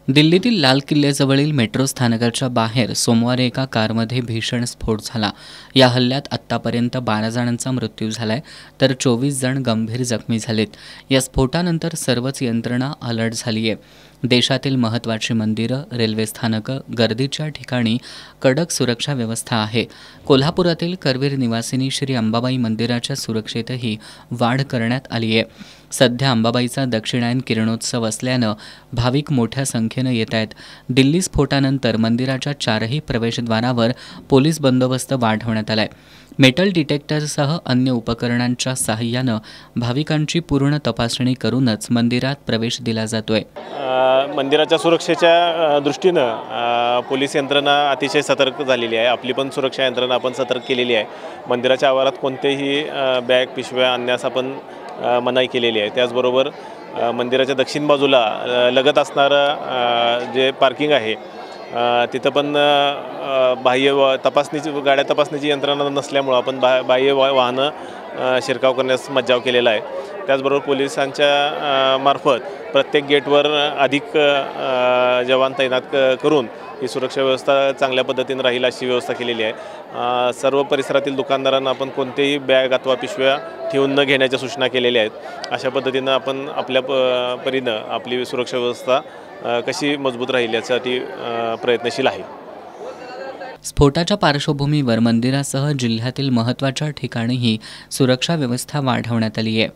दिल्लीतील लाल किल्ल्याजवळील मेट्रो स्थानकाच्या बाहेर सोमवारी एका कारमध्ये भीषण स्फोट झाला। या हल्ल्यात आत्तापर्यंत 12 जणांचा मृत्यू झालाय तर 24 जण गंभीर जखमी झालेत। या स्फोटानंतर सर्वच यंत्रणा अलर्ट झाली आहे। देशातील महत्त्वाची मंदिरं, रेल्वे स्थानकं, गर्दीच्या ठिकाणी कडक सुरक्षा व्यवस्था आहे। कोल्हापुरातील करवीर निवासिनी श्री अंबाबाई मंदिराच्या सुरक्षेतही वाढ करण्यात आली आहे। सध्या अंबाबाईचा दक्षिणायन किरणोत्सव असल्यानं भाविक मोठ्या संख्येनं येत आहेत। दिल्ली स्फोटानंतर मंदिराच्या 4ही प्रवेशद्वारावर पोलीस बंदोबस्त वाढवण्यात आलाय। मेटल डिटेक्टरसह अन्य उपकरणांच्या सहाय्यानं भाविकांची पूर्ण तपासणी करूनच मंदिरात प्रवेश दिला जातोय। मंदिराच्या सुरक्षेच्या दृष्टीनं पोलीस यंत्रणा अतिशय सतर्क झालेली आहे। आपली पण सुरक्षा यंत्रणा आपण सतर्क केलेली आहे। मंदिराच्या आवारात कोणतेही बॅग, पिशव्या आणण्यास आपण मनाई केलेली आहे। त्याचबरोबर मंदिराच्या दक्षिण बाजूला लगत असणारं जे पार्किंग आहे तिथं पण बाह्य तपासणीची गाड्या तपासणीची यंत्रणा नसल्यामुळं आपण बाह्य वाहनं शिरकाव करण्यास मज्जाव केलेला आहे। त्याचबरोबर पोलिसांच्या मार्फत प्रत्येक गेटवर अधिक जवान तैनात करून ही सुरक्षा व्यवस्था चांगल्या पद्धतीने राहील अशी व्यवस्था केलेली आहे। सर्व परिसरातील दुकानदारांना आपण कोणतेही बॅग अथवा पिशव्या ठेवून न घेण्याच्या सूचना केलेल्या आहेत। अशा पद्धतीनं आपण आपल्या परीनं आपली सुरक्षा व्यवस्था कशी मजबूत राहील यासाठी प्रयत्नशील आहे। स्फोटाच्या पार्श्वभूमीवर मंदिरासह जिल्ह्यातील महत्त्वाच्या ठिकाणीही सुरक्षा व्यवस्था वाढवण्यात आली आहे।